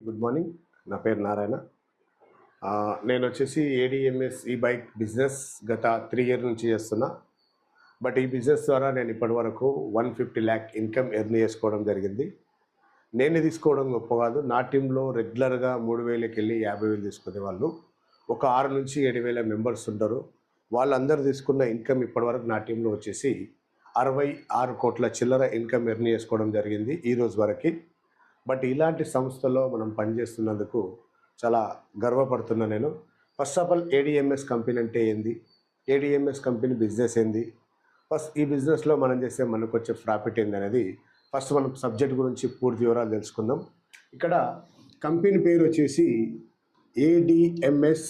Good morning. నా పేరు నారాయణ. నేను వచ్చేసి ఏడిఎంఎస్ ఈ బైక్ బిజినెస్ గత 3 ఇయర్ నుంచి చేస్తున్నా. బట్ ఈ బిజినెస్ ద్వారా నేను ఇప్పటివరకు 150 lakh ఇన్కమ్ ఎర్న్ చేసుకోవడం జరిగింది. నేను తీసుకోవడం గొప్ప కాదు. నా టీంలో రెగ్యులర్గా 3,000కి వెళ్ళి 50,000 తీసుకునే వాళ్ళు ఒక 6 నుంచి 7,000 మెంబర్స్ ఉంటారు. వాళ్ళందరూ తీసుకున్న ఇన్కమ్ ఇప్పటివరకు నా టీంలో వచ్చేసి 66 కోట్ల చిల్లర ఇన్కమ్ ఎర్న్ చేసుకోవడం జరిగింది ఈ రోజు వరకు. బట్ ఇలాంటి సంస్థలో మనం పనిచేస్తున్నందుకు చాలా గర్వపడుతున్నా నేను. First of all ADMS company అంటే ఏంది, ఏడిఎంఎస్ కంపెనీ బిజినెస్ ఏంది, ఫస్ట్ ఈ బిజినెస్లో మనం చేస్తే మనకు వచ్చే ప్రాఫిట్ ఏంది అనేది ఫస్ట్ మనం సబ్జెక్ట్ గురించి పూర్తి వివరాలు తెలుసుకుందాం. ఇక్కడ కంపెనీ పేరు వచ్చేసి ADMS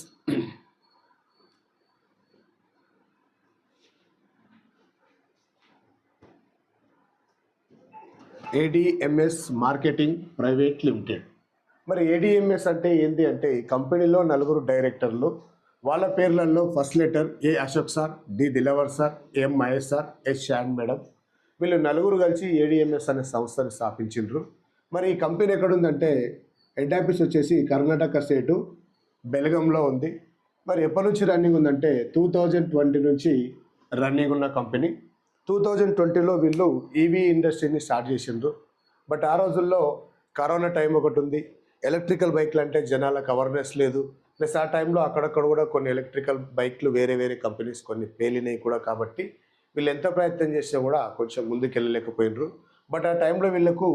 ADMS marketing private limited. మరి ఏడిఎంఎస్ అంటే ఏంటి అంటే ఈ కంపెనీలో 4 డైరెక్టర్లు, వాళ్ళ పేర్లలో first letter A Ashok sir, D Dilawar sir, M Mahesh sir, S Shan madam. వీళ్ళు 4 కలిసి ఏడిఎంఎస్ అనే సంస్థను స్థాపించిండ్రు. మరి ఈ కంపెనీ ఎక్కడుందంటే హెడ్ ఆఫీస్ వచ్చేసి కర్ణాటక స్టేటు బెల్గంలో ఉంది. మరి ఎప్పటి నుంచి రన్నింగ్ ఉందంటే 2020 నుంచి రన్నింగ్ ఉన్న కంపెనీ. 2020లో వీళ్ళు ఈవీ ఇండస్ట్రీని స్టార్ట్ చేసిండ్రు. బట్ ఆ రోజుల్లో కరోనా టైం ఒకటి ఉంది. ఎలక్ట్రికల్ బైక్లు అంటే జనాలకు అవేర్నెస్ లేదు. ప్లస్ ఆ టైంలో అక్కడక్కడ కూడా కొన్ని ఎలక్ట్రికల్ బైక్లు వేరే వేరే కంపెనీస్ కొన్ని పేలినాయి కూడా. కాబట్టి వీళ్ళు ఎంత ప్రయత్నం చేసినా కూడా కొంచెం ముందుకు వెళ్ళలేకపోయినరు. బట్ ఆ టైంలో వీళ్ళకు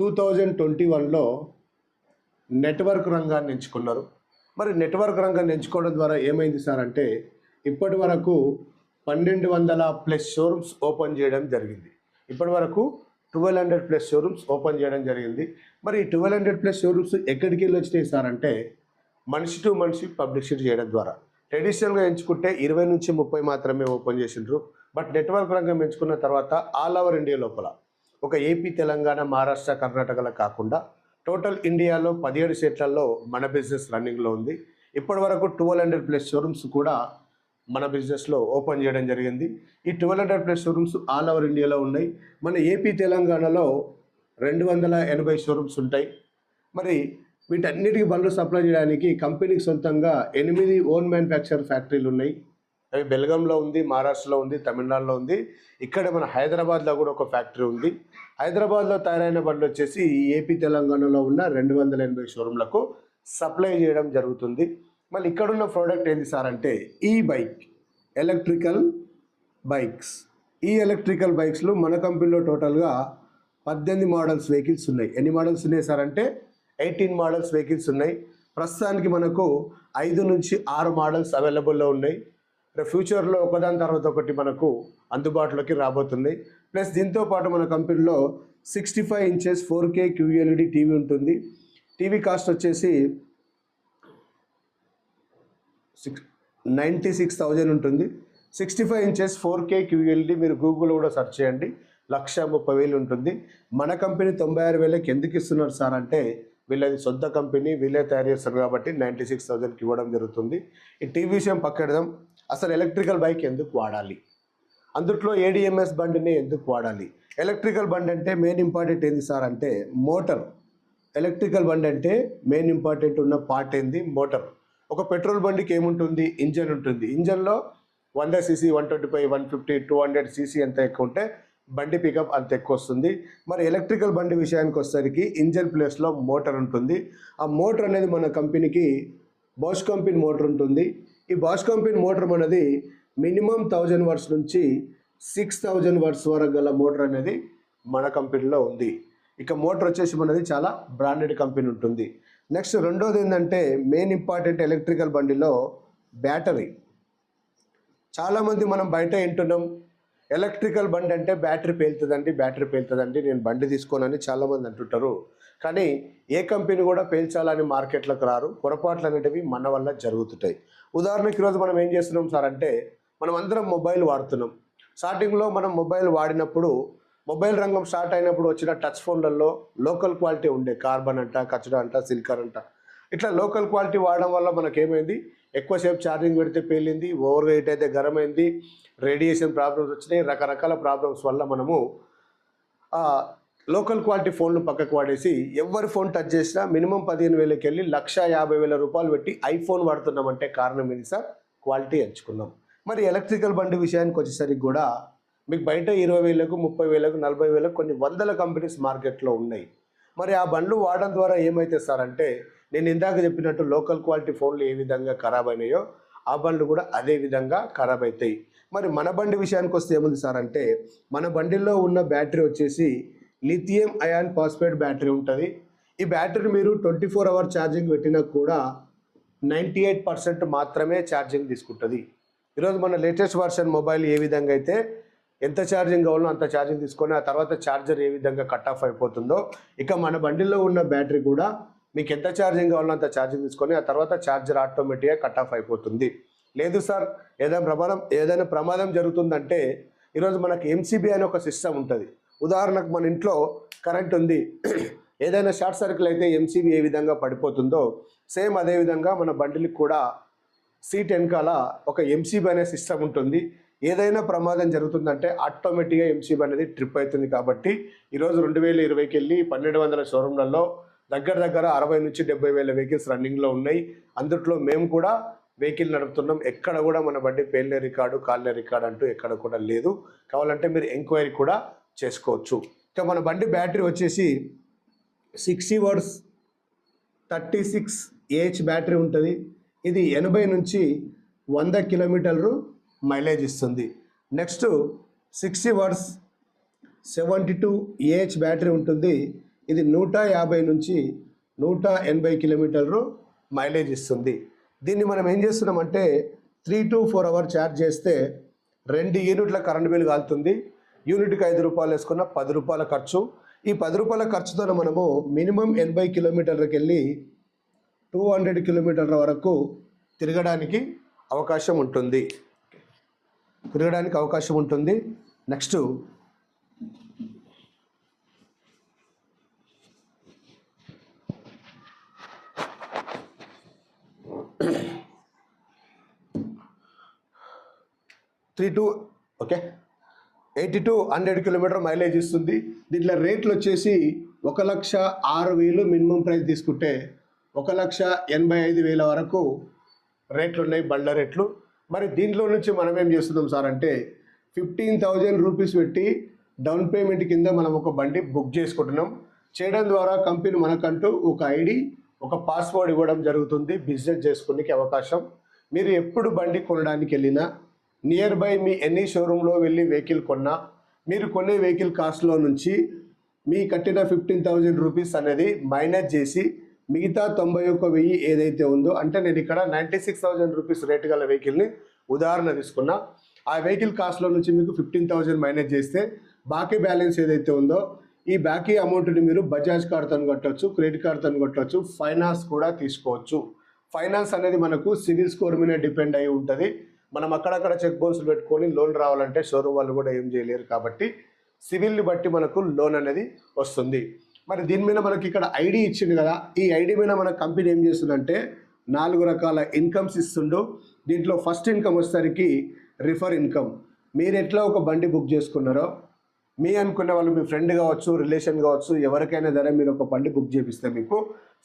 2021లో నెట్వర్క్ రంగాన్ని ఎంచుకున్నారు. మరి నెట్వర్క్ రంగాన్ని ఎంచుకోవడం ద్వారా ఏమైంది సార్ అంటే ఇప్పటి వరకు 1,200+ షోరూమ్స్ ఓపెన్ చేయడం జరిగింది. ఇప్పటి వరకు 1,200+ షోరూమ్స్ ఓపెన్ చేయడం జరిగింది. మరి ఈ 1,200+ షోరూమ్స్ ఎక్కడికి వెళ్ళి వచ్చినాయి సార్ అంటే మనిషి టు మనిషి పబ్లిసిటీ చేయడం ద్వారా. ట్రెడిషనల్గా ఎంచుకుంటే 20 నుంచి 30 మాత్రమే ఓపెన్ చేసిండ్రు. బట్ నెట్వర్క్ రంగం ఎంచుకున్న తర్వాత ఆల్ ఓవర్ ఇండియా లోపల ఒక ఏపీ, తెలంగాణ, మహారాష్ట్ర, కర్ణాటకలో కాకుండా టోటల్ ఇండియాలో 17 స్టేట్లలో మన బిజినెస్ రన్నింగ్లో ఉంది. ఇప్పటి వరకు 1,200+ షోరూమ్స్ కూడా మన బిజినెస్లో ఓపెన్ చేయడం జరిగింది. ఈ 1,200+ షోరూమ్స్ ఆల్ ఓవర్ ఇండియాలో ఉన్నాయి. మన ఏపీ, తెలంగాణలో 280 షోరూమ్స్ ఉంటాయి. మరి వీటన్నిటికీ బండ్లు సప్లై చేయడానికి కంపెనీకి సొంతంగా 8 ఓన్ మ్యానుఫ్యాక్చర్ ఫ్యాక్టరీలు ఉన్నాయి. అవి బెల్గంలో ఉంది, మహారాష్ట్రలో ఉంది, తమిళనాడులో ఉంది. ఇక్కడ మన హైదరాబాద్లో కూడా ఒక ఫ్యాక్టరీ ఉంది. హైదరాబాద్లో తయారైన బండ్లు వచ్చేసి ఈ ఏపీ, తెలంగాణలో ఉన్న 280 షోరూమ్లకు సప్లై చేయడం జరుగుతుంది. మళ్ళీ ఇక్కడున్న ప్రోడక్ట్ ఏంటి సార్ అంటే ఈ బైక్ ఎలక్ట్రికల్ బైక్స్. ఈ ఎలక్ట్రికల్ బైక్స్లో మన కంపెనీలో టోటల్గా 18 మోడల్స్ వెహికల్స్ ఉన్నాయి. ఎన్ని మోడల్స్ ఉన్నాయి సార్ అంటే 18 మోడల్స్ వెహికల్స్ ఉన్నాయి. ప్రస్తుతానికి మనకు 5 నుంచి 6 మోడల్స్ అవైలబుల్లో ఉన్నాయి. ఫ్యూచర్లో ఒకదాని తర్వాత ఒకటి మనకు అందుబాటులోకి రాబోతుంది. ప్లస్ దీంతో పాటు మన కంపెనీలో 65 ఇంచెస్ 4K QLED టీవీ ఉంటుంది. టీవీ కాస్ట్ వచ్చేసి 96,000 ఉంటుంది. 65 ఇంచెస్ 4K QLED మీరు గూగుల్లో కూడా సెర్చ్ చేయండి, 1,30,000 ఉంటుంది. మన కంపెనీ 96,000కి ఎందుకు ఇస్తున్నారు సార్ అంటే వీళ్ళది సొంత కంపెనీ, వీళ్ళే తయారు చేస్తారు కాబట్టి 96,000కి ఇవ్వడం జరుగుతుంది. ఈ టీవీ విషయం పక్కడదాం. అసలు ఎలక్ట్రికల్ బైక్ ఎందుకు వాడాలి, అందుట్లో ఏడిఎంఎస్ బండిని ఎందుకు వాడాలి? ఎలక్ట్రికల్ బండి అంటే మెయిన్ ఇంపార్టెంట్ ఏంది సార్ అంటే మోటార్. ఎలక్ట్రికల్ బండి అంటే మెయిన్ ఇంపార్టెంట్ ఉన్న పార్ట్ ఏంది మోటార్. ఒక పెట్రోల్ బండికి ఏముంటుంది, ఇంజన్ ఉంటుంది. ఇంజన్లో 100 cc, 125, 150, 200 cc ఎంత ఎక్కువ ఉంటే బండి పికప్ అంత ఎక్కువ వస్తుంది. మరి ఎలక్ట్రికల్ బండి విషయానికి వచ్చేసరికి ఇంజన్ ప్లేస్లో మోటార్ ఉంటుంది. ఆ మోటార్ అనేది మన కంపెనీకి బాష్ కంపెనీ మోటార్ ఉంటుంది. ఈ బాష్ కంపెనీ మోటార్ మనది మినిమం 1000 వాట్స్ నుంచి 6000 వాట్స్ వరకు గల మోటార్ అనేది మన కంపెనీలో ఉంది. ఇక మోటార్ వచ్చేసి మనది చాలా బ్రాండెడ్ కంపెనీ ఉంటుంది. నెక్స్ట్ రెండోది ఏంటంటే మెయిన్ ఇంపార్టెంట్ ఎలక్ట్రికల్ బండిలో బ్యాటరీ. చాలామంది మనం బయట వింటున్నాం ఎలక్ట్రికల్ బండి అంటే బ్యాటరీ పేలుతుందండి, నేను బండి తీసుకోనని చాలామంది అంటుంటారు. కానీ ఏ కంపెనీ కూడా పేల్చాలని మార్కెట్లోకి రారు. పొరపాట్లు అనేటివి మన వల్ల జరుగుతుంటాయి. ఉదాహరణకి ఈరోజు మనం ఏం చేస్తున్నాం సార్ అంటే మనం అందరం మొబైల్ వాడుతున్నాం. స్టార్టింగ్లో మనం మొబైల్ వాడినప్పుడు మొబైల్ రంగం స్టార్ట్ అయినప్పుడు వచ్చిన టచ్ ఫోన్లలో లోకల్ క్వాలిటీ ఉండే, కార్బన్ అంట, కచడా అంట, సిలికాన్ అంట. ఇట్లా లోకల్ క్వాలిటీ వాడడం వల్ల మనకేమైంది, ఎక్కువసేపు ఛార్జింగ్ పెడితే పేలింది, ఓవర్ హీట్ అయితే గరమైంది, రేడియేషన్ ప్రాబ్లమ్స్ వచ్చినాయి. రకరకాల ప్రాబ్లమ్స్ వల్ల మనము లోకల్ క్వాలిటీ ఫోన్లు పక్కకు వాడేసి ఎవరి ఫోన్ టచ్ చేసినా మినిమం 15,000కి వెళ్ళి 1,50,000 రూపాయలు పెట్టి ఐఫోన్ వాడుతున్నామంటే కారణం ఏంటి సార్? క్వాలిటీ ఎంచుకున్నాం. మరి ఎలక్ట్రికల్ బండి విషయానికి వచ్చేసరికి కూడా మీకు బయట 20,000కు 30,000కు 40,000కు కొన్ని వందల కంపెనీస్ మార్కెట్లో ఉన్నాయి. మరి ఆ బండ్లు వాడడం ద్వారా ఏమైతే సార్ అంటే నేను ఇందాక చెప్పినట్టు లోకల్ క్వాలిటీ ఫోన్లు ఏ విధంగా ఖరాబ్ అయినాయో ఆ బండ్లు కూడా అదే విధంగా ఖరాబ్ అవుతాయి. మరి మన బండి విషయానికి వస్తే ఏముంది సార్ అంటే మన బండిలో ఉన్న బ్యాటరీ వచ్చేసి లిథియం అయాన్ ఫాస్ఫేట్ బ్యాటరీ ఉంటుంది. ఈ బ్యాటరీ మీరు 24 అవర్ ఛార్జింగ్ పెట్టినా కూడా 98% మాత్రమే ఛార్జింగ్ తీసుకుంటుంది. ఈరోజు మన లేటెస్ట్ వర్షన్ మొబైల్ ఏ విధంగా అయితే ఎంత ఛార్జింగ్ కావాలో అంత ఛార్జింగ్ తీసుకొని ఆ తర్వాత ఛార్జర్ ఏ విధంగా కట్ ఆఫ్ అయిపోతుందో ఇక మన బండిలో ఉన్న బ్యాటరీ కూడా మీకు ఎంత ఛార్జింగ్ కావాలో అంత ఛార్జింగ్ తీసుకొని ఆ తర్వాత ఛార్జర్ ఆటోమేటిక్గా కట్ ఆఫ్ అయిపోతుంది. లేదు సార్ ఏదైనా ప్రమాదం జరుగుతుందంటే ఈరోజు మనకి ఎంసీబీ అనే ఒక సిస్టమ్ ఉంటుంది. ఉదాహరణకు మన ఇంట్లో కరెంట్ ఉంది, ఏదైనా షార్ట్ సర్క్యూట్ అయితే ఎంసీబీ ఏ విధంగా పడిపోతుందో సేమ్ అదే విధంగా మన బండికి కూడా సీట్ వెనకాల ఒక ఎంసీబీ అనే సిస్టమ్ ఉంటుంది. ఏదైనా ప్రమాదం జరుగుతుందంటే ఆటోమేటిక్గా ఎంసీబీ అనేది ట్రిప్ అవుతుంది. కాబట్టి ఈరోజు 2020కి వెళ్ళి 1,200 షోరూమ్లలో దగ్గర 60 నుంచి 70,000 వెహికల్స్ రన్నింగ్లో ఉన్నాయి. అందుట్లో మేము కూడా వెహికల్ నడుపుతున్నాం. ఎక్కడ కూడా మన బండి పేర్లే రికార్డు కాళ్ళే రికార్డు అంటూ ఎక్కడ కూడా లేదు. కావాలంటే మీరు ఎంక్వైరీ కూడా చేసుకోవచ్చు. ఇక మన బండి బ్యాటరీ వచ్చేసి 60 వాట్స్ 36 ఏహెచ్ బ్యాటరీ ఉంటుంది. ఇది 80 నుంచి 100 కిలోమీటర్లు మైలేజ్ ఇస్తుంది. నెక్స్ట్ 60 వాట్స్ 72 ఏహెచ్ బ్యాటరీ ఉంటుంది. ఇది 150 నుంచి 180 కిలోమీటర్లు మైలేజ్ ఇస్తుంది. దీన్ని మనం ఏం చేస్తున్నామంటే 3 to 4 అవర్ ఛార్జ్ చేస్తే 2 యూనిట్ల కరెంట్ బిల్ కాలుతుంది. యూనిట్కి 5 రూపాయలు వేసుకున్న 10 రూపాయల ఖర్చు. ఈ 10 రూపాయల ఖర్చుతో మనము మినిమం 80 కిలోమీటర్లకు వెళ్ళి 200 కిలోమీటర్ల వరకు తిరగడానికి అవకాశం ఉంటుంది. Next okay 80 to 100 kilometre mileage ఇస్తుంది. దీంట్లో రేట్లు వచ్చేసి 1,06,000 మినిమం ప్రైస్ తీసుకుంటే 1,85,000 వరకు రేట్లు ఉన్నాయి బండ్ల రేట్లు. మరి దీంట్లో నుంచి మనం ఏం చేస్తున్నాం సార్ అంటే 15,000 రూపీస్ పెట్టి డౌన్ పేమెంట్ కింద మనం ఒక బండి బుక్ చేసుకుంటున్నాం. చేయడం ద్వారా కంపెనీ మనకంటూ ఒక ఐడి ఒక పాస్వర్డ్ ఇవ్వడం జరుగుతుంది. బిజినెస్ చేసుకునే అవకాశం. మీరు ఎప్పుడు బండి కొనడానికి వెళ్ళినా నియర్ బై మీ ఎనీ షోరూంలో వెళ్ళి వెహికల్ కొన్నా మీరు కొనే వెహికల్ కాస్ట్లో నుంచి మీ కట్టిన 15,000 రూపీస్ అనేది మైనస్ చేసి మిగతా 91,000 ఏదైతే ఉందో అంటే నేను ఇక్కడ 96,000 రూపీస్ రేటు గల వెహికల్ని ఉదాహరణ తీసుకున్నా. ఆ వెహికల్ కాస్ట్లో నుంచి మీకు 15,000 మైనస్ చేస్తే బాకీ బ్యాలెన్స్ ఏదైతే ఉందో ఈ బాకీ అమౌంట్ని మీరు బజాజ్ కార్డ్తో కట్టవచ్చు, క్రెడిట్ కార్డ్తో కట్టవచ్చు, ఫైనాన్స్ కూడా తీసుకోవచ్చు. ఫైనాన్స్ అనేది మనకు సివిల్ స్కోర్ మీద డిపెండ్ అయి ఉంటుంది. మనం అక్కడక్కడ చెక్ బౌన్స్లు పెట్టుకొని లోన్ రావాలంటే షోరూమ్ వాళ్ళు కూడా ఏం చేయలేరు. కాబట్టి సివిల్ని బట్టి మనకు లోన్ అనేది వస్తుంది. మరి దీని మీద మనకి ఇక్కడ ఐడి ఇచ్చింది కదా, ఈ ఐడి మీద మన కంపెనీ ఏం చేస్తుందంటే 4 రకాల ఇన్కమ్స్ ఇస్తుండు. దీంట్లో ఫస్ట్ ఇన్కమ్ వచ్చేసరికి రిఫర్ ఇన్కమ్. మీరు ఎట్లా ఒక బండి బుక్ చేసుకున్నారో మీ అనుకునే వాళ్ళు మీ ఫ్రెండ్ కావచ్చు, రిలేషన్ కావచ్చు, ఎవరికైనా సరే మీరు ఒక బండి బుక్ చేపిస్తే మీకు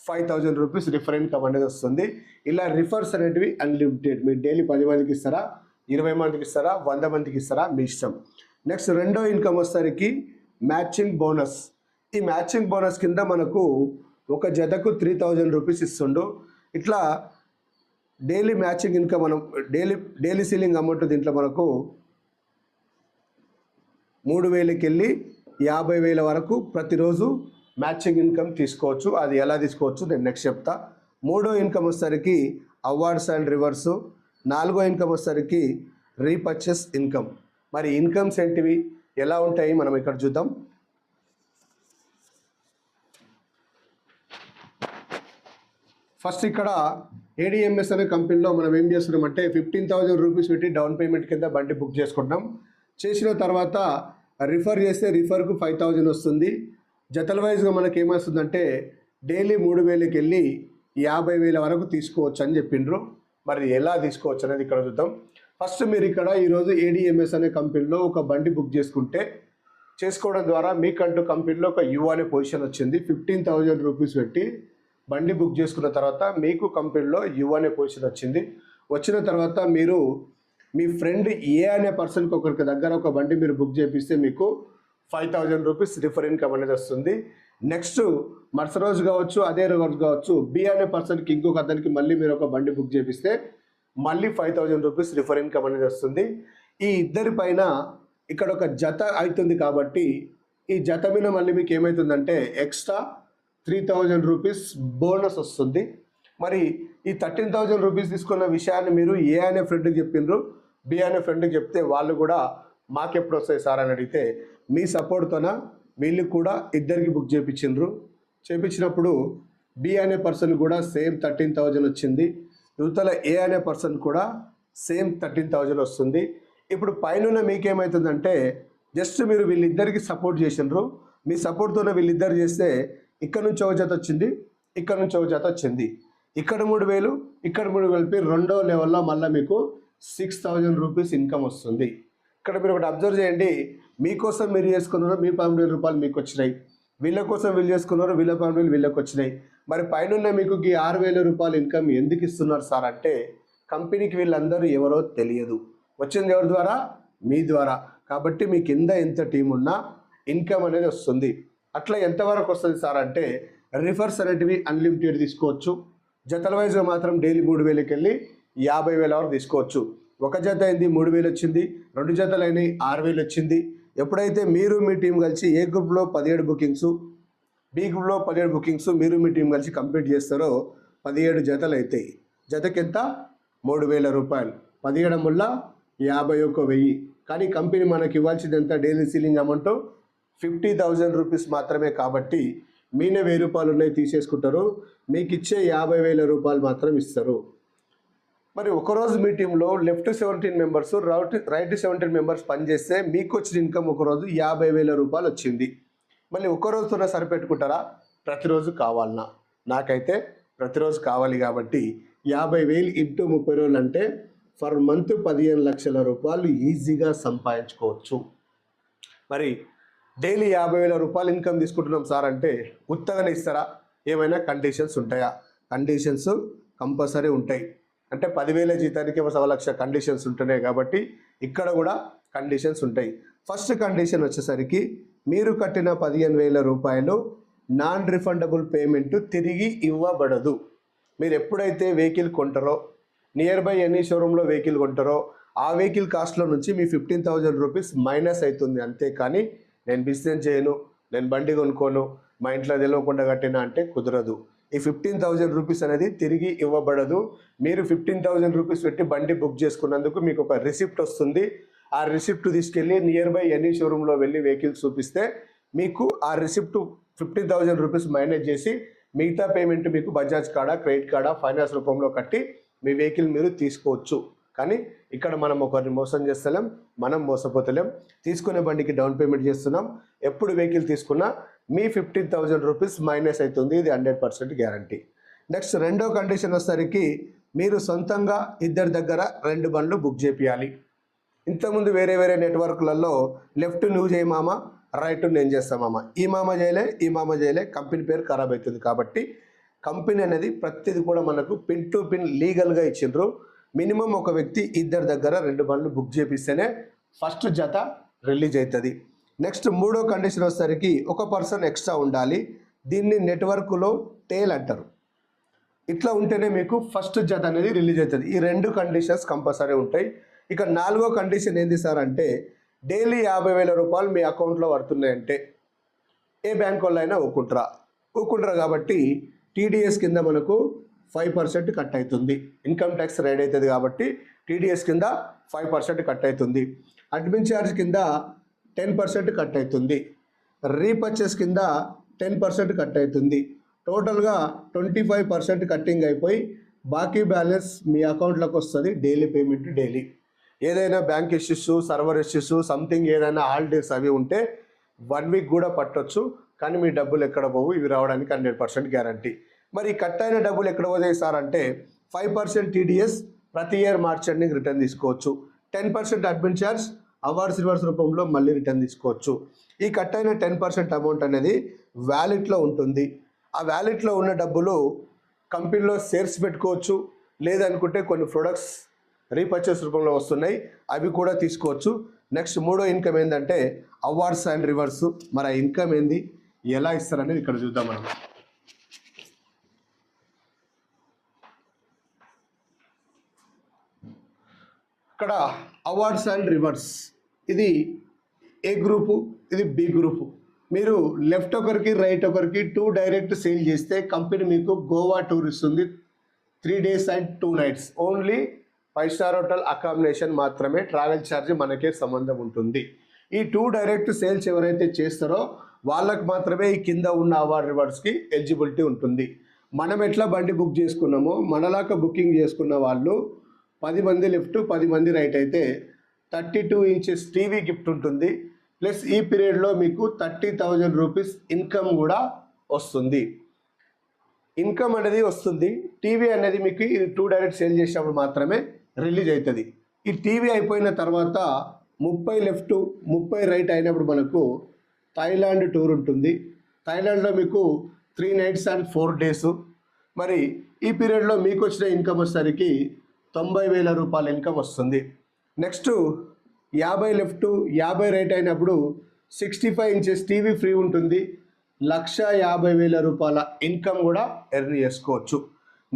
5,000 రూపీస్ రిఫర్ ఇన్కమ్ అనేది వస్తుంది. ఇలా రిఫర్స్ అనేటివి అన్లిమిటెడ్. మీరు డైలీ 10 మందికి ఇస్తారా, 20 మందికి ఇస్తారా, 100 మందికి ఇస్తారా, మీ ఇష్టం. నెక్స్ట్ రెండో ఇన్కమ్ వచ్చేసరికి మ్యాచింగ్ బోనస్. ఈ మ్యాచింగ్ బోనస్ కింద మనకు ఒక జతకు 3,000 రూపీస్ ఇస్తుండు. ఇట్లా డైలీ మ్యాచింగ్ ఇన్కమ్ మనం డైలీ సీలింగ్ అమౌంట్ దీంట్లో మనకు 3,000కి వెళ్ళి 50,000 వరకు ప్రతిరోజు మ్యాచింగ్ ఇన్కమ్ తీసుకోవచ్చు. అది ఎలా తీసుకోవచ్చు నేను నెక్స్ట్ చెప్తా. మూడో ఇన్కమ్ వచ్చేసరికి అవార్డ్స్ అండ్ రివర్సు. నాలుగో ఇన్కమ్ వచ్చేసరికి రీపర్చేస్ ఇన్కమ్. మరి ఇన్కమ్స్ ఏంటివి, ఎలా ఉంటాయి మనం ఇక్కడ చూద్దాం. ఫస్ట్ ఇక్కడ ఏడిఎంఎస్ అనే కంపెనీలో మనం ఏం చేస్తున్నామంటే 15,000 రూపీస్ పెట్టి డౌన్ పేమెంట్ కింద బండి బుక్ చేసుకుంటాం. చేసిన తర్వాత రిఫర్ చేస్తే రిఫర్కు 5,000 వస్తుంది. జతల వైజ్గా మనకి ఏమొస్తుందంటే డైలీ 3,000కి వెళ్ళి 50,000 వరకు తీసుకోవచ్చు అని చెప్పిండ్రు. మరి ఎలా తీసుకోవచ్చు అనేది ఇక్కడ చూద్దాం. ఫస్ట్ మీరు ఇక్కడ ఈరోజు ఏడిఎంఎస్ అనే కంపెనీలో ఒక బండి బుక్ చేసుకుంటే చేసుకోవడం ద్వారా మీకంటూ కంపెనీలో ఒక యు అనే పొజిషన్ వచ్చింది. 15,000 రూపీస్ పెట్టి బండి బుక్ చేసుకున్న తర్వాత మీకు కంపెనీలో యు అనే పొజిషన్ వచ్చింది. వచ్చిన తర్వాత మీరు మీ ఫ్రెండ్ ఏ అనే పర్సన్కి ఒకరికి దగ్గర ఒక బండి మీరు బుక్ చేపిస్తే మీకు 5,000 రూపీస్ రిఫర్ ఇన్కమ్ అనేది వస్తుంది. నెక్స్ట్ మరుసటి రోజు కావచ్చు, అదే రోజు కావచ్చు, బి అనే పర్సన్కి ఇంకొక అతనికి మళ్ళీ మీరు ఒక బండి బుక్ చేపిస్తే మళ్ళీ 5,000 రూపీస్ రిఫర్ ఇన్కమ్ అనేది వస్తుంది. ఈ ఇద్దరి పైన ఇక్కడ ఒక జత అవుతుంది కాబట్టి ఈ జత మీద మళ్ళీ మీకు ఏమవుతుందంటే ఎక్స్ట్రా 3,000 రూపీస్ బోనస్ వస్తుంది. మరి ఈ 13,000 రూపీస్ తీసుకున్న విషయాన్ని మీరు ఏ అనే ఫ్రెండ్కి చెప్పిండ్రు, బి అనే ఫ్రెండ్కి చెప్తే వాళ్ళు కూడా మాకెప్పుడు వస్తాయి సార్ అని అడిగితే మీ సపోర్ట్తోన వీళ్ళు కూడా ఇద్దరికి బుక్ చేయించినప్పుడు బి అనే పర్సన్ కూడా సేమ్ 13,000 వచ్చింది. యువతల ఏ అనే పర్సన్ కూడా సేమ్ 13,000 వస్తుంది. ఇప్పుడు పైన మీకేమవుతుందంటే జస్ట్ మీరు వీళ్ళిద్దరికి సపోర్ట్ చేసినారు. మీ సపోర్ట్తోనే వీళ్ళిద్దరు చేస్తే ఇక్కడ నుంచి ఒక జత వచ్చింది, ఇక్కడ నుంచి ఒక జత వచ్చింది, ఇక్కడ 3,000, ఇక్కడ 3,000 కలిపి రెండో లెవెల్లో మళ్ళీ మీకు 6,000 రూపీస్ ఇన్కమ్ వస్తుంది. ఇక్కడ మీరు ఒకటి అబ్జర్వ్ చేయండి, మీకోసం మీరు చేసుకున్నారు, మీ 12,000 రూపాయలు మీకు వచ్చినాయి, వీళ్ళ కోసం వీళ్ళు చేసుకున్నారు, వీళ్ళ 12,000 వీళ్ళకి వచ్చినాయి. మరి పైన మీకు ఈ 6,000 రూపాయలు ఇన్కమ్ ఎందుకు ఇస్తున్నారు సార్ అంటే కంపెనీకి వీళ్ళందరూ ఎవరో తెలియదు, వచ్చింది ఎవరి ద్వారా, మీ ద్వారా. కాబట్టి మీ కింద ఎంత టీం ఉన్నా ఇన్కమ్ అనేది వస్తుంది. అట్లా ఎంతవరకు వస్తుంది సార్ అంటే రిఫర్స్ అనేటివి అన్లిమిటెడ్ తీసుకోవచ్చు. జతల వైజ్గా మాత్రం డైలీ 3,000కి వెళ్ళి 50,000 వరకు తీసుకోవచ్చు. ఒక జత అయింది 3,000 వచ్చింది, 2 జతలు అయినాయి 6,000 వచ్చింది. ఎప్పుడైతే మీరు మీ టీం కలిసి ఏ గ్రూప్లో 17 బుకింగ్స్, బి గ్రూప్లో 17 బుకింగ్స్ మీరు మీ టీం కలిసి కంప్లీట్ చేస్తారో 17 జతలు అవుతాయి. జతకి ఎంత, 3,000 రూపాయలు. 17 వల్ల 51,000. కానీ కంపెనీ మనకి ఇవ్వాల్సింది ఎంత, డైలీ సీలింగ్ అమౌంట్ 50,000 రూపీస్ మాత్రమే. కాబట్టి మీనే 1,000 రూపాయలు ఉన్నాయి తీసేసుకుంటారు, మీకు ఇచ్చే 50,000 రూపాయలు మాత్రం ఇస్తారు. మరి ఒకరోజు మీ టీంలో లెఫ్ట్ 17 మెంబర్స్, రైట్ 17 మెంబర్స్ పనిచేస్తే మీకు వచ్చిన ఇన్కమ్ ఒకరోజు 50,000 రూపాయలు వచ్చింది. మళ్ళీ ఒక్కరోజుతోనే సరిపెట్టుకుంటారా, ప్రతిరోజు కావాలన్నా? నాకైతే ప్రతిరోజు కావాలి. కాబట్టి 50,000 ఇంటూ 30 రోజులు అంటే ఫర్ మంత్ 15 లక్షల రూపాయలు ఈజీగా సంపాదించుకోవచ్చు. మరి డైలీ 50,000 రూపాయలు ఇన్కమ్ తీసుకుంటున్నాం సార్ అంటే ఉత్తగానే ఇస్తారా? ఏమైనా కండిషన్స్ ఉంటాయా? కండిషన్స్ కంపల్సరీ ఉంటాయి. అంటే 10,000 జీతానికి 1,00,000 కండిషన్స్ ఉంటున్నాయి కాబట్టి ఇక్కడ కూడా కండిషన్స్ ఉంటాయి. ఫస్ట్ కండిషన్ వచ్చేసరికి మీరు కట్టిన 15,000 రూపాయలు నాన్ రిఫండబుల్ పేమెంట్ తిరిగి ఇవ్వబడదు. మీరు ఎప్పుడైతే వెహికల్ కొంటారో, నియర్ బై ఎనీ షోరూంలో వెహికల్ కొంటారో ఆ వెహికల్ కాస్ట్లో నుంచి మీ 15,000 రూపీస్ మైనస్ అవుతుంది. అంతేకాని నేను బిజినెస్ చేయను, నేను బండి కొనుక్కోను, మా ఇంట్లో తెలియకుండా కట్టినా అంటే కుదరదు. ఈ 15,000 రూపీస్ అనేది తిరిగి ఇవ్వబడదు. మీరు 15,000 రూపీస్ పెట్టి బండి బుక్ చేసుకున్నందుకు మీకు ఒక రిసిప్ట్ వస్తుంది. ఆ రిసిప్ట్ తీసుకెళ్ళి నియర్ బై ఎనీ షోరూంలో వెళ్ళి వెహికల్స్ చూపిస్తే మీకు ఆ రిసిప్ట్ 15,000 రూపీస్ మైనస్ చేసి మిగతా పేమెంట్ మీకు బజాజ్ కార్డా, క్రెడిట్ కార్డా, ఫైనాన్స్ రూపంలో కట్టి మీ వెహికల్ మీరు తీసుకోవచ్చు. కానీ ఇక్కడ మనం ఒకరిని మోసం చేస్తలేం, మనం మోసపోతలేం. తీసుకునే బండికి డౌన్ పేమెంట్ చేస్తున్నాం. ఎప్పుడు వెహికల్ తీసుకున్నా మీ 15,000 రూపీస్ మైనస్ అవుతుంది. ఇది 100% గ్యారంటీ. నెక్స్ట్ రెండో కండిషన్ వచ్చేసరికి మీరు సొంతంగా ఇద్దరి దగ్గర 2 బండ్లు బుక్ చేపియాలి. ఇంతకుముందు వేరే వేరే నెట్వర్క్లలో లెఫ్ట్ నువ్వు చేయి మామ, రైట్ నేను చేస్తా మామ, ఈ మామ చేయలే, ఈ మామ చేయలే, కంపెనీ పేరు ఖరాబ్ అవుతుంది. కాబట్టి కంపెనీ అనేది ప్రతిది కూడా మనకు పిన్ టు పిన్ లీగల్గా ఇచ్చిండ్రు. మినిమం ఒక వ్యక్తి ఇద్దరి దగ్గర 2 బండ్లు బుక్ చేపిస్తేనే ఫస్ట్ జత రిలీజ్ అవుతుంది. నెక్స్ట్ మూడో కండిషన్ వచ్చేసరికి ఒక పర్సన్ ఎక్స్ట్రా ఉండాలి. దీన్ని నెట్వర్క్లో టేల్ అంటారు. ఇట్లా ఉంటేనే మీకు ఫస్ట్ జత అనేది రిలీజ్ అవుతుంది. ఈ 2 కండిషన్స్ కంపల్సరీ ఉంటాయి. ఇక 4వ కండిషన్ ఏంది సార్ అంటే డైలీ 50,000 రూపాయలు మీ అకౌంట్లో పడుతున్నాయంటే ఏ బ్యాంక్ వాళ్ళు అయినా ఊకుంటారా కాబట్టి టీడీఎస్ కింద మనకు 5% కట్ అవుతుంది. ఇన్కమ్ ట్యాక్స్ రైడ్ అవుతుంది కాబట్టి టీడీఎస్ కింద 5% కట్ అవుతుంది. అడ్మిన్ ఛార్జ్ కింద 10% కట్ అవుతుంది. రీపర్చేస్ కింద 10% కట్ అవుతుంది. టోటల్గా 25% కట్టింగ్ అయిపోయి బాకీ బ్యాలెన్స్ మీ అకౌంట్లోకి వస్తుంది. Daily payment daily. ఏదైనా bank issues, server issues, something ఏదైనా హాలిడేస్ అవి ఉంటే 1 వీక్ కూడా పట్టొచ్చు. కానీ మీ డబ్బులు ఎక్కడ పోవు, ఇవి రావడానికి 100% గ్యారంటీ. మరి కట్ అయిన డబ్బులు ఎక్కడ పోతాయి సార్ అంటే 5% టీడీఎస్ ప్రతి ఇయర్ మార్చ్ ఎండింగ్ రిటర్న్ తీసుకోవచ్చు. 10% అడ్మిన్ ఛార్జ్ అవార్డ్స్ రివార్డ్స్ రూపంలో మళ్ళీ రిటర్న్ తీసుకోవచ్చు. ఈ కట్ అయిన 10% అమౌంట్ అనేది వ్యాలెట్లో ఉంటుంది. ఆ వ్యాలెట్లో ఉన్న డబ్బులు కంపెనీలో షేర్స్ పెట్టుకోవచ్చు, లేదనుకుంటే కొన్ని ప్రొడక్ట్స్ రీపర్చేస్ రూపంలో వస్తున్నాయి, అవి కూడా తీసుకోవచ్చు. నెక్స్ట్ మూడో ఇన్కమ్ ఏంటంటే అవార్డ్స్ అండ్ రివార్డ్స్. మరి ఆ ఇన్కమ్ ఏంది, ఎలా ఇస్తారనేది ఇక్కడ చూద్దాం మనం. ఇక్కడ అవార్డ్స్ అండ్ రివార్డ్స్, ఇది ఏ గ్రూపు, ఇది బి గ్రూపు. మీరు లెఫ్ట్ ఒకరికి రైట్ ఒకరికి 2 డైరెక్ట్ సేల్ చేస్తే కంపెనీ మీకు గోవా టూర్ ఇస్తుంది, 3 days and 2 nights. Only 5-star hotel accommodation మాత్రమే, ట్రావెల్ ఛార్జ్ మనకే సంబంధం ఉంటుంది. ఈ 2 డైరెక్ట్ సేల్స్ ఎవరైతే చేస్తారో వాళ్ళకు మాత్రమే ఈ కింద ఉన్న అవార్డ్ రివార్డ్స్కి ఎలిజిబిలిటీ ఉంటుంది. మనం ఎట్లా బండి బుక్ చేసుకున్నామో మనలాగా బుకింగ్ చేసుకున్న వాళ్ళు 10 మంది లెఫ్ట్ 10 మంది రైట్ అయితే 32 inches టీవీ గిఫ్ట్ ఉంటుంది. ప్లస్ ఈ పీరియడ్లో మీకు 30,000 రూపీస్ ఇన్కమ్ కూడా వస్తుంది. ఇన్కమ్ అనేది వస్తుంది. టీవీ అనేది మీకు ఇది 2 డైరెక్ట్ సేల్ చేసినప్పుడు మాత్రమే రిలీజ్ అవుతుంది. ఈ టీవీ అయిపోయిన తర్వాత 30 లెఫ్ట్ 30 రైట్ అయినప్పుడు మనకు థాయిలాండ్ టూర్ ఉంటుంది. థాయిలాండ్లో మీకు 3 nights and 4 days. మరి ఈ పీరియడ్లో మీకు వచ్చిన ఇన్కమ్ వచ్చేసరికి 90,000 రూపాయల ఇన్కమ్ వస్తుంది. నెక్స్ట్ 50 లెఫ్ట్ 50 రైట్ అయినప్పుడు 65 inches టీవీ ఫ్రీ ఉంటుంది, 1,50,000 రూపాయల ఇన్కమ్ కూడా ఎర్న్ చేసుకోవచ్చు.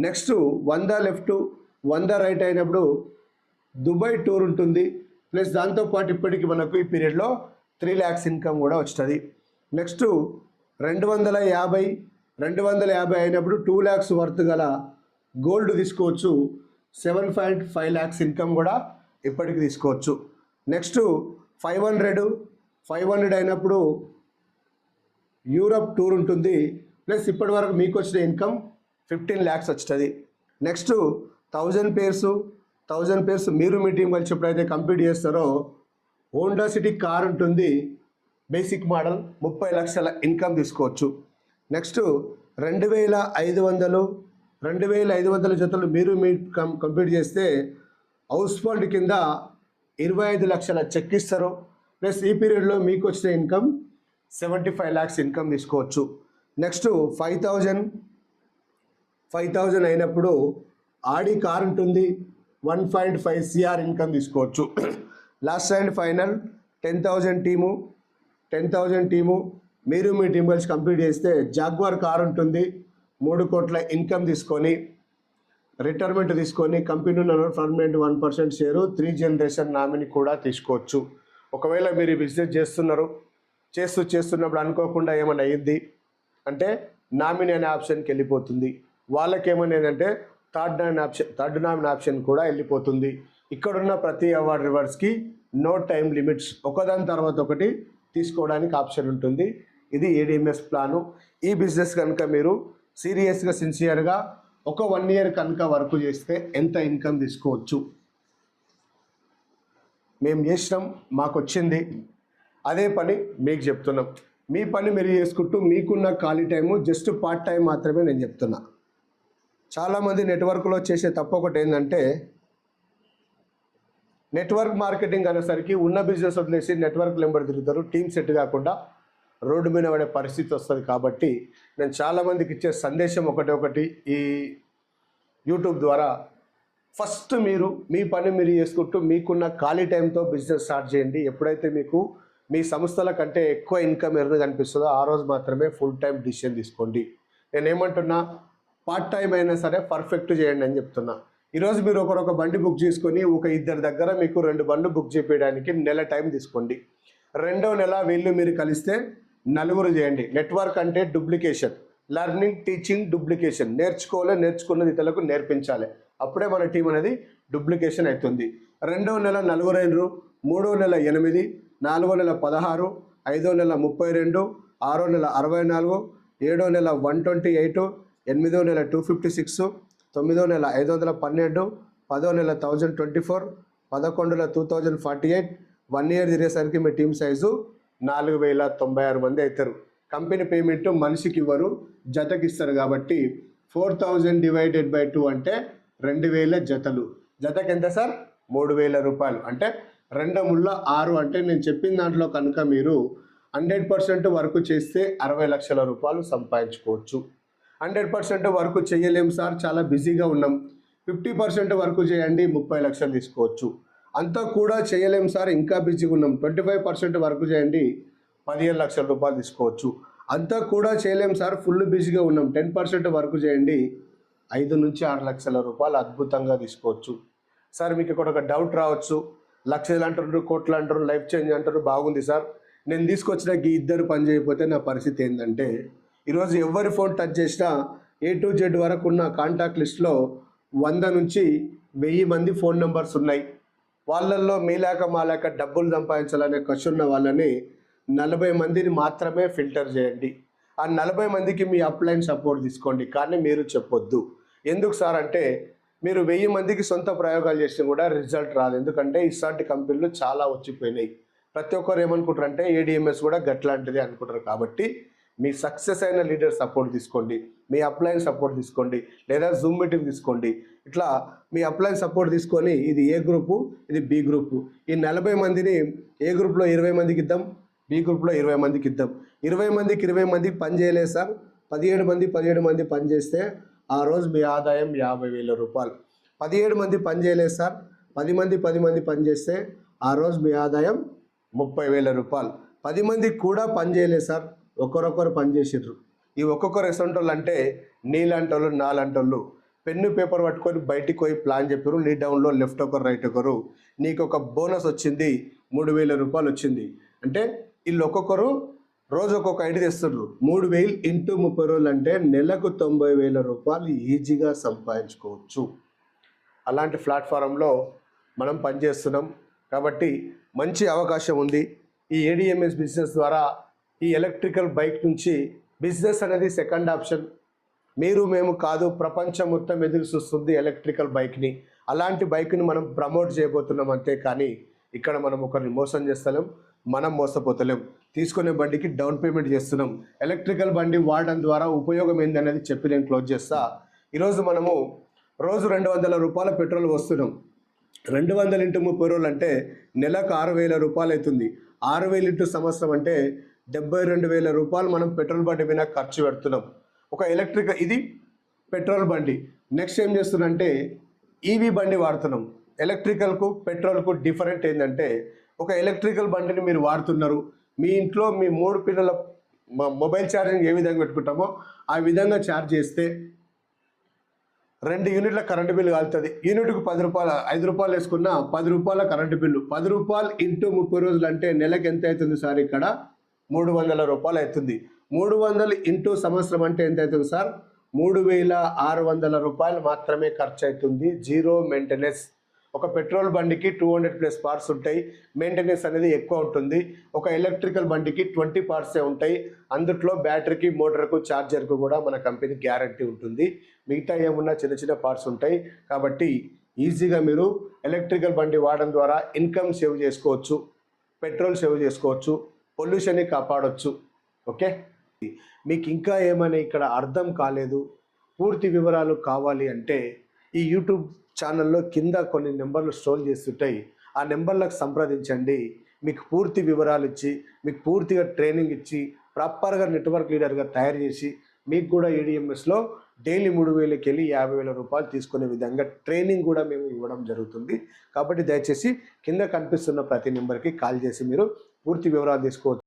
నెక్స్ట్ 100 లెఫ్ట్ 100 రైట్ అయినప్పుడు దుబాయ్ టూర్ ఉంటుంది. ప్లస్ దాంతోపాటు ఇప్పటికి మనకు ఈ పీరియడ్లో 3 lakhs ఇన్కమ్ కూడా వస్తుంది. నెక్స్ట్ 250 అయినప్పుడు 2 lakhs వర్త్ గల గోల్డ్ తీసుకోవచ్చు, 7.5 lakhs ఇన్కమ్ కూడా ఇప్పటికి తీసుకోవచ్చు. నెక్స్ట్ 500 అయినప్పుడు యూరప్ టూర్ ఉంటుంది. ప్లస్ ఇప్పటి వరకు మీకు వచ్చిన ఇన్కమ్ 15 lakhs వస్తుంది. నెక్స్ట్ 1000 పేర్స్ మీరు మీ టీం కలిసి ఎప్పుడైతే కంప్లీట్ చేస్తారో హోండా సిటీ కార్ ఉంటుంది, బేసిక్ మోడల్, 30 లక్షల ఇన్కమ్ తీసుకోవచ్చు. నెక్స్ట్ 2,500 జతలు మీరు మీ కంప్లీట్ చేస్తే హౌస్ ఫండ్ కింద 25 లక్షల చెక్ ఇస్తారు. ప్లస్ ఈ పీరియడ్లో మీకు వచ్చిన ఇన్కమ్ 75 lakhs ఇన్కమ్ తీసుకోవచ్చు. నెక్స్ట్ 5,000 అయినప్పుడు ఆడి కార్ ఉంటుంది, 1.5 CR ఇన్కమ్ తీసుకోవచ్చు. లాస్ట్ అండ్ ఫైనల్ 10,000 టీము మీరు మీ టీం కలిసి కంప్లీట్ చేస్తే జాగ్వార్ కార్ ఉంటుంది, 3 కోట్ల ఇన్కమ్ తీసుకొని రిటైర్మెంట్ తీసుకొని కంపెనీలో పర్మనెంట్ 1% షేరు 3 generation నామినీ కూడా తీసుకోవచ్చు. ఒకవేళ మీరు బిజినెస్ చేస్తున్నప్పుడు అనుకోకుండా ఏమైనా అయ్యింది అంటే నామినీ అనే ఆప్షన్కి వెళ్ళిపోతుంది. వాళ్ళకి ఏమైనా ఏంటంటే థర్డ్ నామినీ ఆప్షన్ కూడా వెళ్ళిపోతుంది. ఇక్కడున్న ప్రతి అవార్డ్ రివార్డ్స్కి నో టైం లిమిట్స్, ఒకదాని తర్వాత ఒకటి తీసుకోవడానికి ఆప్షన్ ఉంటుంది. ఇది ADMS ప్లాను. ఈ బిజినెస్ కనుక మీరు సీరియస్గా సిన్సియర్గా ఒక 1 year కనుక వర్క్ చేస్తే ఎంత ఇన్కమ్ తీసుకోవచ్చు. మేము చేసినాం, మాకు వచ్చింది, అదే పని మీకు చెప్తున్నాం. మీ పని మీరు చేసుకుంటూ మీకున్న ఖాళీ టైము జస్ట్ పార్ట్ టైం మాత్రమే నేను చెప్తున్నా. చాలామంది నెట్వర్క్లో చేసే తప్పు ఒకటి ఏంటంటే నెట్వర్క్ మార్కెటింగ్ అనేసరికి ఉన్న బిజినెస్ వదిలేసి నెట్వర్క్ నెంబర్ తిరుగుతారు, టీమ్ సెట్ కాకుండా రోడ్డు మీద పడే పరిస్థితి వస్తుంది. కాబట్టి నేను చాలామందికి ఇచ్చే సందేశం ఒకటి ఈ యూట్యూబ్ ద్వారా, ఫస్ట్ మీరు మీ పని మీరు చేసుకుంటూ మీకున్న ఖాళీ టైంతో బిజినెస్ స్టార్ట్ చేయండి. ఎప్పుడైతే మీకు మీ సంస్థల కంటే ఎక్కువ ఇన్కమ్ ఎర్న్ కనిపిస్తుందో ఆ రోజు మాత్రమే ఫుల్ టైం డిసిషన్ తీసుకోండి. నేను ఏమంటున్నా, పార్ట్ టైం అయినా సరే పర్ఫెక్ట్ చేయండి అని చెప్తున్నా. ఈరోజు మీరు ఒక బండి బుక్ చేసుకొని ఒక 2 దగ్గర మీకు 2 బండ్లు బుక్ చేయించడానికి నెల టైం తీసుకోండి. 2వ నెల వీళ్ళు మీరు కలిస్తే 4 చేయండి. నెట్వర్క్ అంటే డూప్లికేషన్, లెర్నింగ్ టీచింగ్ డూప్లికేషన్, నేర్చుకున్నది ఇతరులకు నేర్పించాలి. అప్పుడే మన టీం అనేది డూప్లికేషన్ అవుతుంది. 2వ నెల 4 అయినరు, 3వ నెల 8, 4వ నెల 16, 5వ నెల 32, 6వ నెల 64, 7వ నెల 128, 8వ నెల 256, 9వ నెల 512, 10వ నెల 1024, 11వ నెల 2048. 1 year తిరిగేసరికి మీ టీం సైజు 4,096 మంది అవుతారు. కంపెనీ పేమెంట్ మనిషికి ఇవ్వరు, జతకి ఇస్తారు. కాబట్టి 4,000 divided by 2 అంటే 2,000 జతలు. జతకి ఎంత సార్? 3,000 రూపాయలు. అంటే 2 ముళ్ళ 6 అంటే నేను చెప్పిన దాంట్లో కనుక మీరు 100% వర్క్ చేస్తే 60 లక్షల రూపాయలు సంపాదించుకోవచ్చు. 100% వర్క్ చేయలేము సార్, చాలా బిజీగా ఉన్నాం, 50% వర్క్ చేయండి, 30 లక్షలు తీసుకోవచ్చు. అంతా కూడా చేయలేము సార్, ఇంకా బిజీగా ఉన్నాం, 25% వర్క్ చేయండి, 15 లక్షల రూపాయలు తీసుకోవచ్చు. అంతా కూడా చేయలేము సార్, ఫుల్ బిజీగా ఉన్నాం, 10% వర్క్ చేయండి, 5 నుంచి 6 లక్షల రూపాయలు అద్భుతంగా తీసుకోవచ్చు. సార్ మీకు ఇక్కడ ఒక డౌట్ రావచ్చు, లక్షలు అంటారు, కోట్లు అంటారు, లైఫ్ చేంజ్ అంటారు, బాగుంది సార్, నేను తీసుకొచ్చిన ఈ ఇద్దరు పని చేయకపోతే నా పరిస్థితి ఏంటంటే, ఈరోజు ఎవరి ఫోన్ టచ్ చేసినా A to Z వరకు ఉన్న కాంటాక్ట్ లిస్ట్లో 100 నుంచి 1000 మంది ఫోన్ నెంబర్స్ ఉన్నాయి. వాళ్ళల్లో మీలాక మాలాక డబ్బులు సంపాదించాలనే కసి ఉన్న వాళ్ళని 40 మందిని మాత్రమే ఫిల్టర్ చేయండి. ఆ 40 మందికి మీ అప్లైన్ సపోర్ట్ తీసుకోండి, కానీ మీరు చెప్పొద్దు. ఎందుకు సార్ అంటే, మీరు 1000 మందికి సొంత ప్రయోగాలు చేస్తే కూడా రిజల్ట్ రాదు. ఎందుకంటే ఇలాంటి కంపెనీలు చాలా వచ్చిపోయినాయి. ప్రతి ఒక్కరు ఏమనుకుంటారంటే ADMS కూడా గట్లాంటిది అనుకుంటారు. కాబట్టి మీ సక్సెస్ అయిన లీడర్ సపోర్ట్ తీసుకోండి, మీ అప్లైన్ సపోర్ట్ తీసుకోండి, లేదా జూమ్ మీటింగ్ తీసుకోండి. ఇట్లా మీ అప్లైన్ సపోర్ట్ తీసుకొని ఇది ఏ గ్రూపు, ఇది B గ్రూపు, ఈ 40 మందిని ఏ గ్రూప్లో 20 మందికి ఇద్దాం, B గ్రూప్లో 20 మందికి ఇద్దాం. 20 మందికి 20 మందికి పని చేయలేదు సార్, 17 మంది పని చేస్తే ఆ రోజు మీ ఆదాయం 50,000 రూపాయలు. 17 మంది పని చేయలేదు సార్, 10 మంది పని చేస్తే ఆ రోజు మీ ఆదాయం 30,000 రూపాయలు. 10 మందికి కూడా పని చేయలేదు సార్, ఒకరొకరు పని చేసిర్రు. ఈ ఒక్కొక్కరు ఎసంటోళ్ళు అంటే నీలాంటోళ్ళు నాలాంటోళ్ళు పెన్ను పేపర్ పట్టుకొని బయటికి పోయి ప్లాన్ చెప్పారు, నీ డౌన్లో లెఫ్ట్ ఒకరు రైట్ ఒకరు, నీకు ఒక బోనస్ వచ్చింది, 3,000 రూపాయలు వచ్చింది అంటే వీళ్ళు ఒక్కొక్కరు రోజు ఒక్కొక్క ఐడి తెస్తున్నారు. 3,000 ఇంటూ 30 రోజులు అంటే నెలకు 90,000 రూపాయలు ఈజీగా సంపాదించుకోవచ్చు. అలాంటి ప్లాట్ఫారంలో మనం పనిచేస్తున్నాం కాబట్టి మంచి అవకాశం ఉంది. ఈ ADMS బిజినెస్ ద్వారా ఈ ఎలక్ట్రికల్ బైక్ నుంచి బిజినెస్ అనేది సెకండ్ ఆప్షన్. మీరు మేము కాదు, ప్రపంచం మొత్తం ఎదురు చూస్తుంది ఎలక్ట్రికల్ బైక్ని. అలాంటి బైక్ని మనం ప్రమోట్ చేయబోతున్నాం అంతే, కానీ ఇక్కడ మనం ఒకరిని మోసం చేస్తలేం, మనం మోసపోతలేం. తీసుకునే బండికి డౌన్ పేమెంట్ చేస్తున్నాం. ఎలక్ట్రికల్ బండి వాడడం ద్వారా ఉపయోగం ఏందనేది చెప్పి నేను క్లోజ్ చేస్తా. ఈరోజు మనము రోజు 200 రూపాయల పెట్రోల్ వస్తున్నాం. 200 ఇంటూ 30 రోజులు అంటే నెలకు 6,000 రూపాయలు అవుతుంది. 6,000 ఇంటూ సంవత్సరం అంటే 72,000 రూపాయలు మనం పెట్రోల్ బండి మీద ఖర్చు పెడుతున్నాం. ఒక ఎలక్ట్రికల్, ఇది పెట్రోల్ బండి. నెక్స్ట్ ఏం చేస్తున్నామంటే EV బండి వాడుతున్నాం. ఎలక్ట్రికల్కు పెట్రోల్కు డిఫరెంట్ ఏంటంటే, ఒక ఎలక్ట్రికల్ బండిని మీరు వాడుతున్నారు, మీ ఇంట్లో మీ 3 పిల్లల మొబైల్ ఛార్జింగ్ ఏ విధంగా పెట్టుకుంటామో ఆ విధంగా ఛార్జ్ చేస్తే 2 యూనిట్ల కరెంటు బిల్లు కాలుతుంది. యూనిట్కు 10 రూపాయలు, 5 రూపాయలు వేసుకున్న 10 రూపాయల కరెంటు బిల్లు. 10 రూపాయలు ఇంటూ 30 రోజులు అంటే నెలకు ఎంత అవుతుంది సార్? ఇక్కడ 300 రూపాయలు అవుతుంది. 300 ఇంటూ సంవత్సరం అంటే ఎంత అవుతుంది సార్? 3,600 రూపాయలు మాత్రమే ఖర్చు అవుతుంది. Zero maintenance. ఒక పెట్రోల్ బండికి 200+ పార్ట్స్ ఉంటాయి, మెయింటెనెన్స్ అనేది ఎక్కువ ఉంటుంది. ఒక ఎలక్ట్రికల్ బండికి 20 పార్ట్సే ఉంటాయి. అందుట్లో బ్యాటరీకి, మోటార్కు, ఛార్జర్కు కూడా మన కంపెనీ గ్యారంటీ ఉంటుంది. మిగతా ఏమున్నా చిన్న చిన్న పార్ట్స్ ఉంటాయి. కాబట్టి ఈజీగా మీరు ఎలక్ట్రికల్ బండి వాడడం ద్వారా ఇన్కమ్ సేవ్ చేసుకోవచ్చు, పెట్రోల్ సేవ్ చేసుకోవచ్చు, పొల్యూషన్ని కాపాడవచ్చు. ఓకే, మీకు ఇంకా ఏమైనా ఇక్కడ అర్థం కాలేదు, పూర్తి వివరాలు కావాలి అంటే ఈ యూట్యూబ్ ఛానల్లో కింద కొన్ని నెంబర్లు స్క్రోల్ చేస్తుంటాయి, ఆ నెంబర్లకు సంప్రదించండి. మీకు పూర్తి వివరాలు ఇచ్చి, మీకు పూర్తిగా ట్రైనింగ్ ఇచ్చి, ప్రాపర్గా నెట్వర్క్ లీడర్గా తయారు చేసి, మీకు కూడా ADMSలో డైలీ 3,000కి వెళ్ళి 50,000 రూపాయలు తీసుకునే విధంగా ట్రైనింగ్ కూడా మేము ఇవ్వడం జరుగుతుంది. కాబట్టి దయచేసి కింద కనిపిస్తున్న ప్రతి నెంబర్కి కాల్ చేసి మీరు పూర్తి వివరాలు తీసుకోవచ్చు.